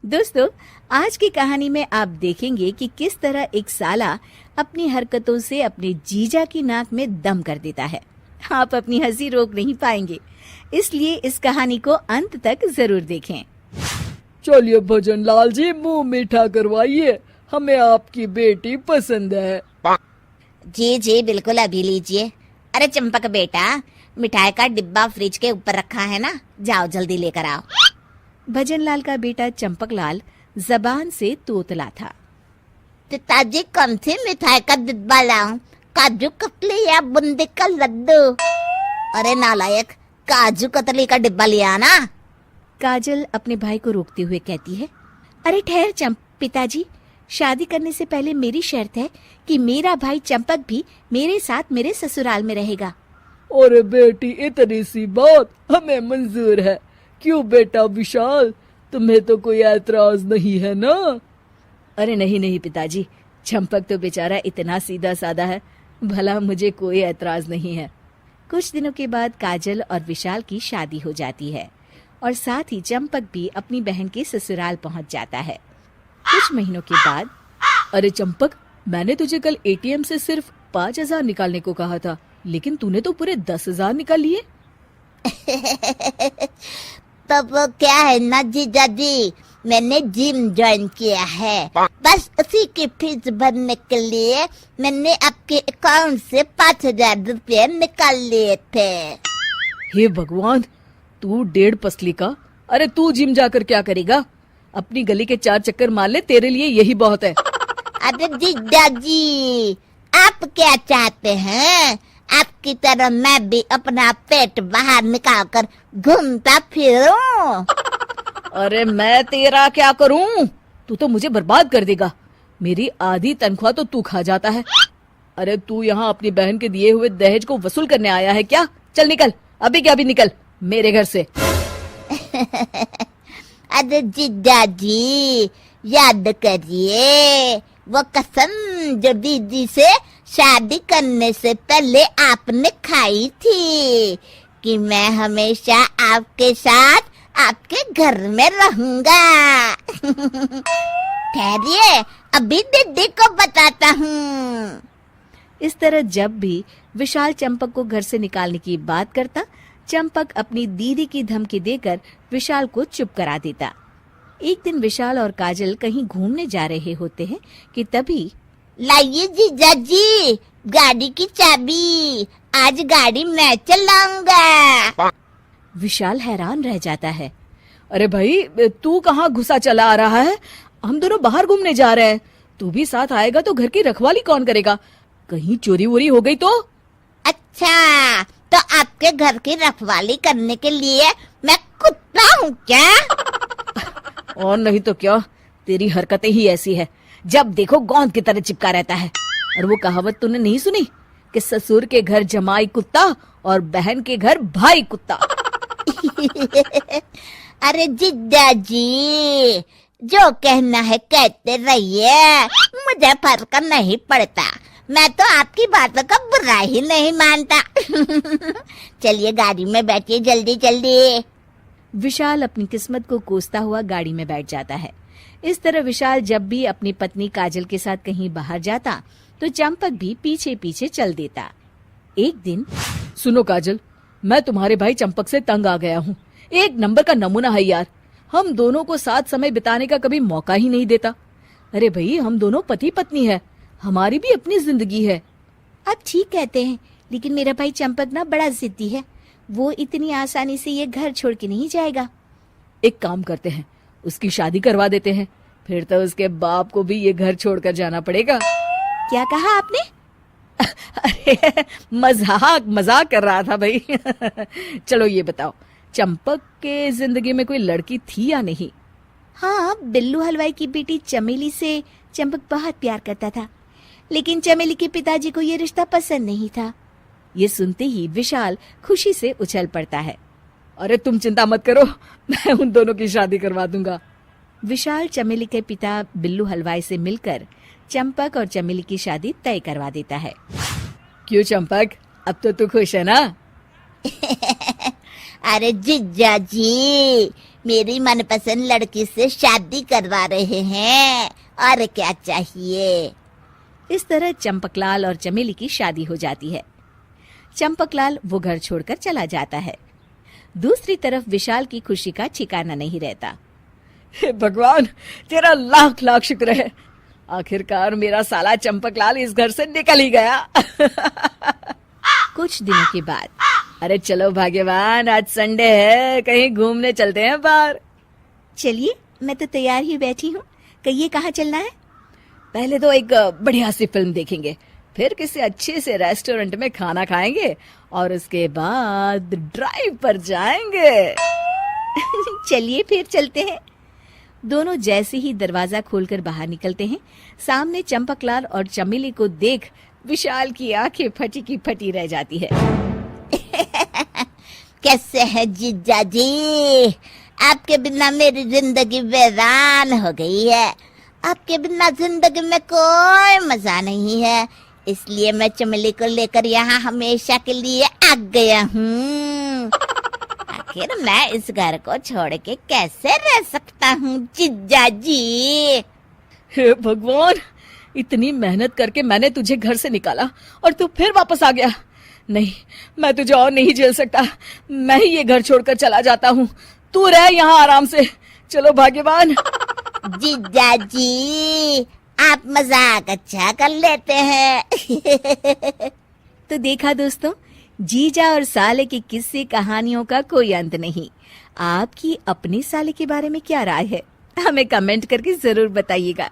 दोस्तों, आज की कहानी में आप देखेंगे कि किस तरह एक साला अपनी हरकतों से अपने जीजा की नाक में दम कर देता है। आप अपनी हंसी रोक नहीं पाएंगे, इसलिए इस कहानी को अंत तक जरूर देखें। चलिए भजन लाल जी, मुंह मीठा करवाइए, हमें आपकी बेटी पसंद है। जी जी बिल्कुल, अभी लीजिए। अरे चंपक बेटा, मिठाई का डिब्बा फ्रिज के ऊपर रखा है ना, जाओ जल्दी लेकर आओ। भजनलाल का बेटा चंपकलाल जबान से तोतला था। पिताजी, कौन सी मिठाई का डिब्बा लाऊं? काजू कतली या बूंदी का लड्डू? अरे नालायक, काजू कतली का डिब्बा लिया ना। काजल अपने भाई को रोकते हुए कहती है, अरे ठहर पिताजी, शादी करने से पहले मेरी शर्त है कि मेरा भाई चंपक भी मेरे साथ मेरे ससुराल में रहेगा। और बेटी, इतनी सी बात हमें मंजूर है। क्यों बेटा विशाल, तुम्हें तो कोई ऐतराज नहीं है ना? अरे नहीं नहीं पिताजी, चंपक तो बेचारा इतना सीधा साधा है, भला मुझे कोई ऐतराज नहीं है। कुछ दिनों के बाद काजल और विशाल की शादी हो जाती है और साथ ही चंपक भी अपनी बहन के ससुराल पहुंच जाता है। कुछ महीनों के बाद, अरे चंपक, मैंने तुझे कल एटीएम से सिर्फ 5,000 निकालने को कहा था, लेकिन तूने तो पूरे 10,000 निकाल लिए। तो वो क्या है ना जीजा जी, मैंने जिम ज्वाइन किया है, बस उसी की फीस भरने के लिए मैंने आपके अकाउंट से 5,000 रुपये निकाल लिए थे। हे भगवान, तू 1.5 पसली का। अरे तू जिम जाकर क्या करेगा? अपनी गली के 4 चक्कर मार ले, तेरे लिए यही बहुत है। अरे जीजा जी, आप क्या चाहते हैं? आपकी तरह मैं भी अपना पेट बाहर निकाल कर घूमता फिरूं? अरे मैं तेरा क्या करूं? तू तो मुझे बर्बाद कर देगा। मेरी आधी तनख्वाह तो तू खा जाता है। अरे तू यहाँ अपनी बहन के दिए हुए दहेज को वसूल करने आया है क्या? चल निकल, अभी क्या अभी निकल मेरे घर से। अरे जीजा जी, याद करिए वो कसम जो दीदी से शादी करने से पहले आपने खाई थी कि मैं हमेशा आपके साथ आपके घर में रहूंगा। ठहरिए, अभी दीदी को बताता हूँ। इस तरह जब भी विशाल चंपक को घर से निकालने की बात करता, चंपक अपनी दीदी की धमकी देकर विशाल को चुप करा देता। एक दिन विशाल और काजल कहीं घूमने जा रहे होते हैं कि तभी, लाइए जीजा जी गाड़ी की चाबी, आज गाड़ी मैं चलाऊंगा। विशाल हैरान रह जाता है। अरे भाई, तू कहाँ घुसा चला आ रहा है? हम दोनों बाहर घूमने जा रहे हैं, तू भी साथ आएगा तो घर की रखवाली कौन करेगा? कहीं चोरी वोरी हो गई तो? अच्छा, तो आपके घर की रखवाली करने के लिए मैं कुत्ता हूँ क्या? और नहीं तो क्या, तेरी हरकतें ही ऐसी है, जब देखो गोंद की तरह चिपका रहता है। और वो कहावत तूने नहीं सुनी कि ससुर के घर जमाई कुत्ता और बहन के घर भाई कुत्ता? अरे जीजा जी, जो कहना है कहते रहिए, मुझे फर्क नहीं पड़ता। मैं तो आपकी बातों का बुरा ही नहीं मानता। चलिए गाड़ी में बैठिए जल्दी जल्दी। विशाल अपनी किस्मत को कोसता हुआ गाड़ी में बैठ जाता है। इस तरह विशाल जब भी अपनी पत्नी काजल के साथ कहीं बाहर जाता तो चंपक भी पीछे पीछे चल देता। एक दिन, सुनो काजल, मैं तुम्हारे भाई चंपक से तंग आ गया हूँ। एक नंबर का नमूना है यार, हम दोनों को साथ समय बिताने का कभी मौका ही नहीं देता। अरे भाई, हम दोनों पति पत्नी है, हमारी भी अपनी जिंदगी है। आप ठीक कहते हैं, लेकिन मेरा भाई चंपक ना बड़ा जिद्दी है, वो इतनी आसानी से ये घर छोड़ के नहीं जाएगा। एक काम करते हैं, उसकी शादी करवा देते हैं, फिर तो उसके बाप को भी ये घर छोड़कर जाना पड़ेगा। क्या कहा आपने? अरे मजाक कर रहा था भाई। चलो ये बताओ, चंपक के जिंदगी में कोई लड़की थी या नहीं? हाँ, बिल्लू हलवाई की बेटी चमेली से चंपक बहुत प्यार करता था, लेकिन चमेली के पिताजी को ये रिश्ता पसंद नहीं था। ये सुनते ही विशाल खुशी से उछल पड़ता है। अरे तुम चिंता मत करो, मैं उन दोनों की शादी करवा दूंगा। विशाल चमेली के पिता बिल्लू हलवाई से मिलकर चंपक और चमेली की शादी तय करवा देता है। क्यों चंपक, अब तो तू खुश है ना? अरे जीजा जी, मेरी मनपसंद लड़की से शादी करवा रहे हैं, और क्या चाहिए। इस तरह चंपकलाल और चमेली की शादी हो जाती है। चंपकलाल वो घर छोड़कर चला जाता है। दूसरी तरफ विशाल की खुशी का ठिकाना नहीं रहता। हे भगवान, तेरा लाख लाख शुक्र है, आखिरकार मेरा साला चंपकलाल इस घर से निकल ही गया। कुछ दिनों के बाद अरे चलो भाग्यवान, आज संडे है, कहीं घूमने चलते हैं बाहर। चलिए, मैं तो तैयार ही बैठी हूँ। कहिए कहाँ चलना है? पहले तो एक बढ़िया सी फिल्म देखेंगे, फिर किसी अच्छे से रेस्टोरेंट में खाना खाएंगे और उसके बाद ड्राइव पर जाएंगे। चलिए फिर चलते हैं। दोनों जैसे ही दरवाजा खोलकर बाहर निकलते हैं, सामने चंपकलाल और चमेली को देख विशाल की आंखें फटी की फटी रह जाती है। कैसे है जीजा जी? आपके बिना मेरी जिंदगी वीरान हो गई है। आपके बिना जिंदगी में कोई मजा नहीं है, इसलिए मैं चमेली को लेकर यहाँ हमेशा के लिए आ गया हूँ। आखिर मैं इस घर को छोड़ के कैसे रह सकता हूँ जीजा जी? हे भगवान, इतनी मेहनत करके मैंने तुझे घर से निकाला और तू फिर वापस आ गया। नहीं, मैं तुझे और नहीं झेल सकता। मैं ही ये घर छोड़कर चला जाता हूँ, तू रह यहाँ आराम से। चलो भाग्यवान। जीजा जी, आप मजाक अच्छा कर लेते हैं। तो देखा दोस्तों, जीजा और साले की किस्से कहानियों का कोई अंत नहीं। आपकी अपने साले के बारे में क्या राय है? हमें कमेंट करके जरूर बताइएगा।